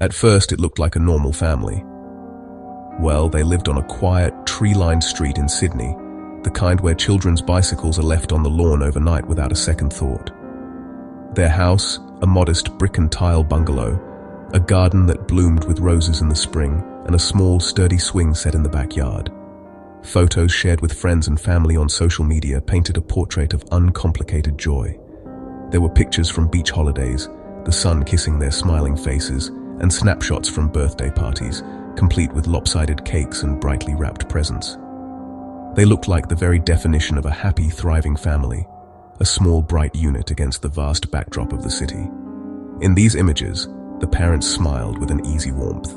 At first, it looked like a normal family. Well, they lived on a quiet, tree-lined street in Sydney, the kind where children's bicycles are left on the lawn overnight without a second thought. Their house, a modest brick and tile bungalow, a garden that bloomed with roses in the spring, and a small, sturdy swing set in the backyard. Photos shared with friends and family on social media painted a portrait of uncomplicated joy. There were pictures from beach holidays, the sun kissing their smiling faces, and snapshots from birthday parties, complete with lopsided cakes and brightly wrapped presents. They looked like the very definition of a happy, thriving family, a small, bright unit against the vast backdrop of the city. In these images, the parents smiled with an easy warmth.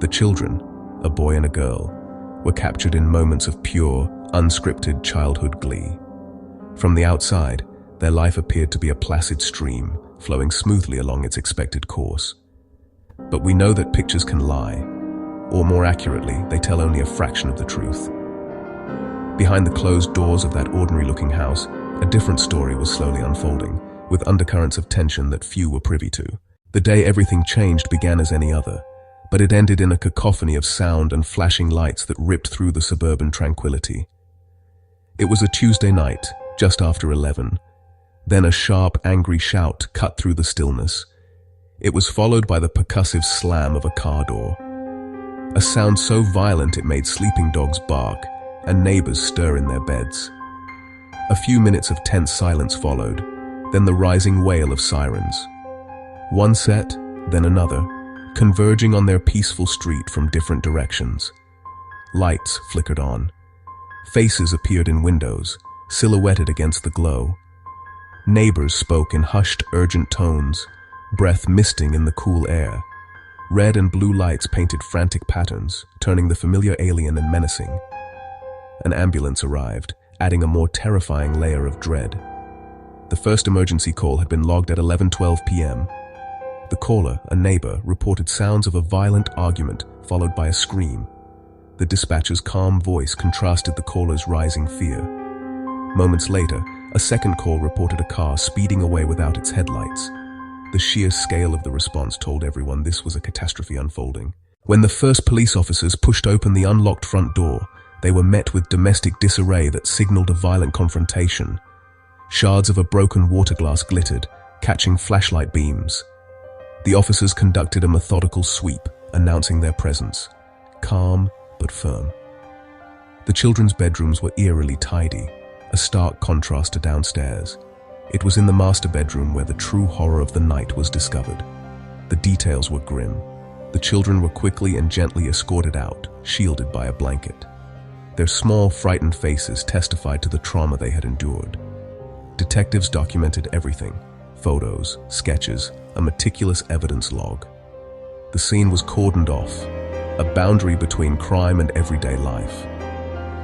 The children, a boy and a girl, were captured in moments of pure, unscripted childhood glee. From the outside, their life appeared to be a placid stream, flowing smoothly along its expected course. But we know that pictures can lie, or more accurately, they tell only a fraction of the truth. Behind the closed doors of that ordinary-looking house, a different story was slowly unfolding, with undercurrents of tension that few were privy to. The day everything changed began as any other, but it ended in a cacophony of sound and flashing lights that ripped through the suburban tranquility. It was a Tuesday night, just after 11. Then a sharp, angry shout cut through the stillness. It was followed by the percussive slam of a car door. A sound so violent it made sleeping dogs bark and neighbors stir in their beds. A few minutes of tense silence followed, then the rising wail of sirens. One set, then another, converging on their peaceful street from different directions. Lights flickered on. Faces appeared in windows, silhouetted against the glow. Neighbors spoke in hushed, urgent tones, breath misting in the cool air. Red and blue lights painted frantic patterns, turning the familiar alien and menacing. An ambulance arrived, adding a more terrifying layer of dread. The first emergency call had been logged at 11:12 p.m. The caller, a neighbor, reported sounds of a violent argument, followed by a scream. The dispatcher's calm voice contrasted the caller's rising fear. Moments later, a second call reported a car speeding away without its headlights. The sheer scale of the response told everyone this was a catastrophe unfolding. When the first police officers pushed open the unlocked front door, they were met with domestic disarray that signaled a violent confrontation. Shards of a broken water glass glittered, catching flashlight beams. The officers conducted a methodical sweep, announcing their presence, calm but firm. The children's bedrooms were eerily tidy, a stark contrast to downstairs. It was in the master bedroom where the true horror of the night was discovered. The details were grim. The children were quickly and gently escorted out, shielded by a blanket. Their small, frightened faces testified to the trauma they had endured. Detectives documented everything: photos, sketches, a meticulous evidence log. The scene was cordoned off, a boundary between crime and everyday life.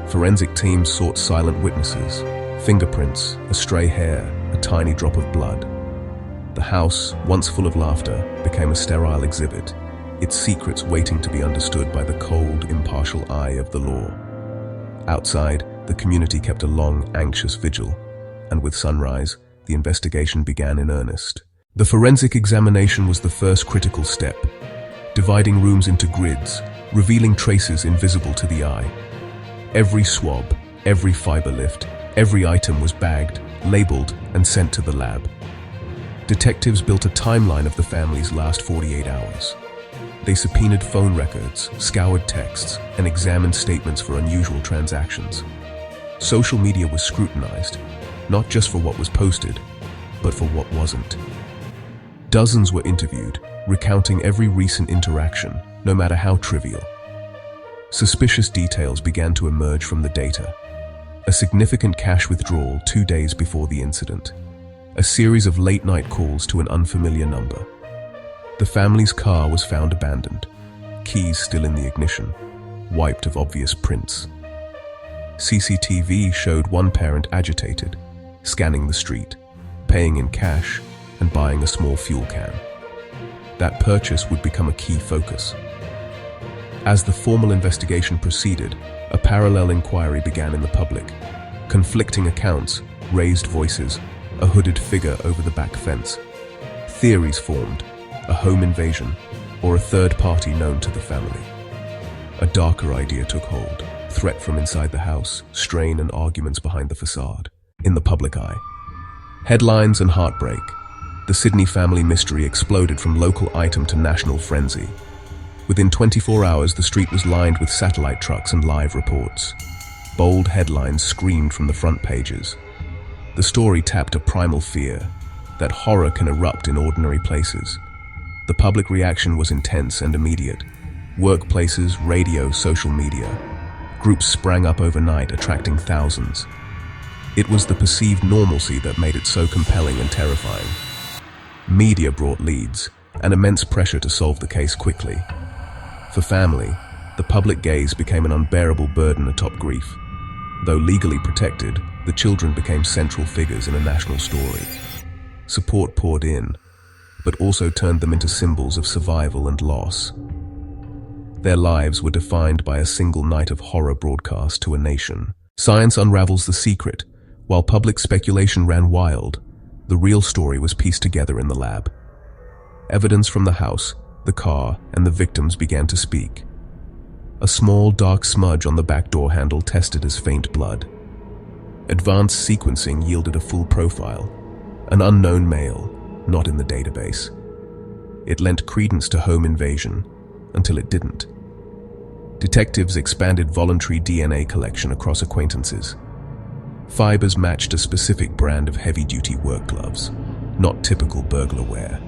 Forensic teams sought silent witnesses, fingerprints, a stray hair, a tiny drop of blood. The house, once full of laughter, became a sterile exhibit, its secrets waiting to be understood by the cold, impartial eye of the law. Outside, the community kept a long, anxious vigil, and with sunrise, the investigation began in earnest. The forensic examination was the first critical step, dividing rooms into grids, revealing traces invisible to the eye. Every swab, every fiber lift, every item was bagged, labeled, and sent to the lab. Detectives built a timeline of the family's last 48 hours. They subpoenaed phone records, scoured texts, and examined statements for unusual transactions. Social media was scrutinized, not just for what was posted, but for what wasn't. Dozens were interviewed, recounting every recent interaction, no matter how trivial. Suspicious details began to emerge from the data. A significant cash withdrawal 2 days before the incident. A series of late-night calls to an unfamiliar number. The family's car was found abandoned, keys still in the ignition, wiped of obvious prints. CCTV showed one parent agitated, scanning the street, paying in cash, and buying a small fuel can. That purchase would become a key focus. As the formal investigation proceeded, a parallel inquiry began in the public. Conflicting accounts, raised voices, a hooded figure over the back fence. Theories formed: a home invasion, or a third party known to the family. A darker idea took hold: threat from inside the house, strain and arguments behind the facade. In the public eye. Headlines and heartbreak. The Sydney family mystery exploded from local item to national frenzy. Within 24 hours, the street was lined with satellite trucks and live reports. Bold headlines screamed from the front pages. The story tapped a primal fear, that horror can erupt in ordinary places. The public reaction was intense and immediate. Workplaces, radio, social media. Groups sprang up overnight, attracting thousands. It was the perceived normalcy that made it so compelling and terrifying. Media brought leads and immense pressure to solve the case quickly. For family, the public gaze became an unbearable burden atop grief. Though legally protected, the children became central figures in a national story. Support poured in, but also turned them into symbols of survival and loss. Their lives were defined by a single night of horror broadcast to a nation. Science unravels the secret. While public speculation ran wild, the real story was pieced together in the lab. Evidence from the house, the car, and the victims began to speak. A small, dark smudge on the back door handle tested as faint blood. Advanced sequencing yielded a full profile, an unknown male, not in the database. It lent credence to home invasion, until it didn't. Detectives expanded voluntary DNA collection across acquaintances. Fibers matched a specific brand of heavy-duty work gloves, not typical burglar wear.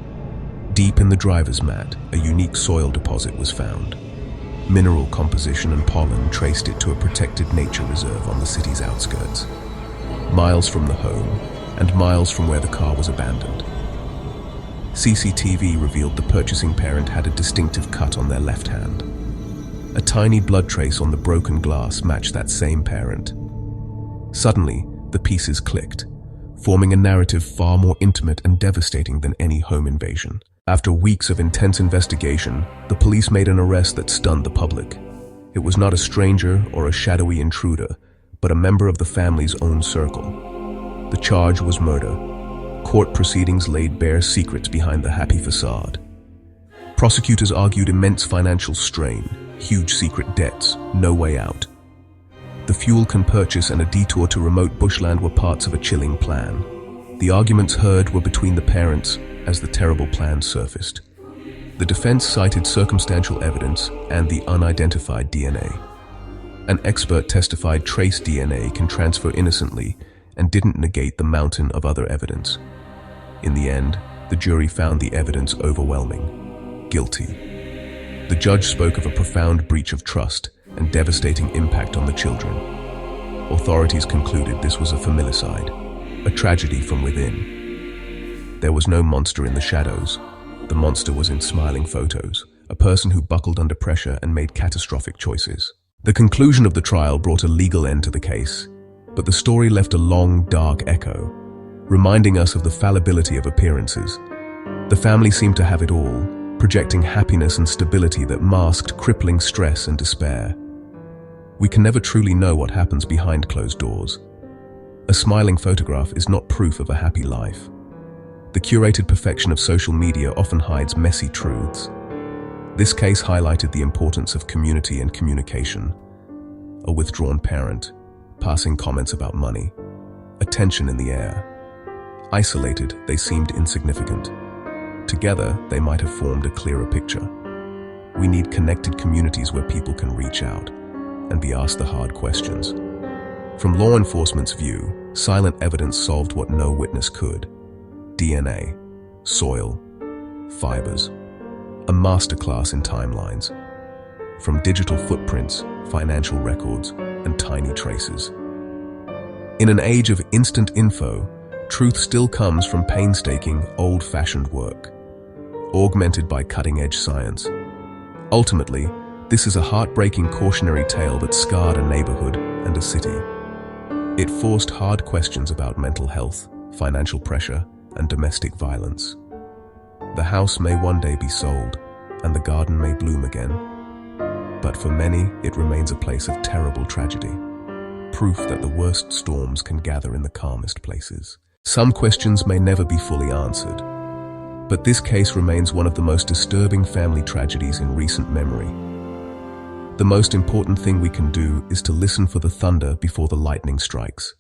Deep in the driver's mat, a unique soil deposit was found. Mineral composition and pollen traced it to a protected nature reserve on the city's outskirts. Miles from the home, and miles from where the car was abandoned. CCTV revealed the purchasing parent had a distinctive cut on their left hand. A tiny blood trace on the broken glass matched that same parent. Suddenly, the pieces clicked, forming a narrative far more intimate and devastating than any home invasion. After weeks of intense investigation, the police made an arrest that stunned the public. It was not a stranger or a shadowy intruder, but a member of the family's own circle. The charge was murder. Court proceedings laid bare secrets behind the happy facade. Prosecutors argued immense financial strain, huge secret debts, no way out. The fuel can purchase and a detour to remote bushland were parts of a chilling plan. The arguments heard were between the parents as the terrible plan surfaced. The defense cited circumstantial evidence and the unidentified DNA. An expert testified trace DNA can transfer innocently and didn't negate the mountain of other evidence. In the end, the jury found the evidence overwhelming. Guilty. The judge spoke of a profound breach of trust and devastating impact on the children. Authorities concluded this was a familicide, a tragedy from within. There was no monster in the shadows. The monster was in smiling photos, a person who buckled under pressure and made catastrophic choices. The conclusion of the trial brought a legal end to the case, but the story left a long, dark echo, reminding us of the fallibility of appearances. The family seemed to have it all, projecting happiness and stability that masked crippling stress and despair. We can never truly know what happens behind closed doors. A smiling photograph is not proof of a happy life. The curated perfection of social media often hides messy truths. This case highlighted the importance of community and communication. A withdrawn parent, passing comments about money, a tension in the air. Isolated, they seemed insignificant. Together, they might have formed a clearer picture. We need connected communities where people can reach out and be asked the hard questions. From law enforcement's view, silent evidence solved what no witness could. DNA, soil, fibers, a masterclass in timelines. From digital footprints, financial records, and tiny traces. In an age of instant info, truth still comes from painstaking, old-fashioned work, augmented by cutting-edge science. Ultimately, this is a heartbreaking cautionary tale that scarred a neighborhood and a city. It forced hard questions about mental health, financial pressure, and domestic violence. The house may one day be sold, and the garden may bloom again. But for many, it remains a place of terrible tragedy. Proof that the worst storms can gather in the calmest places. Some questions may never be fully answered, But this case remains one of the most disturbing family tragedies in recent memory. The most important thing we can do is to listen for the thunder before the lightning strikes.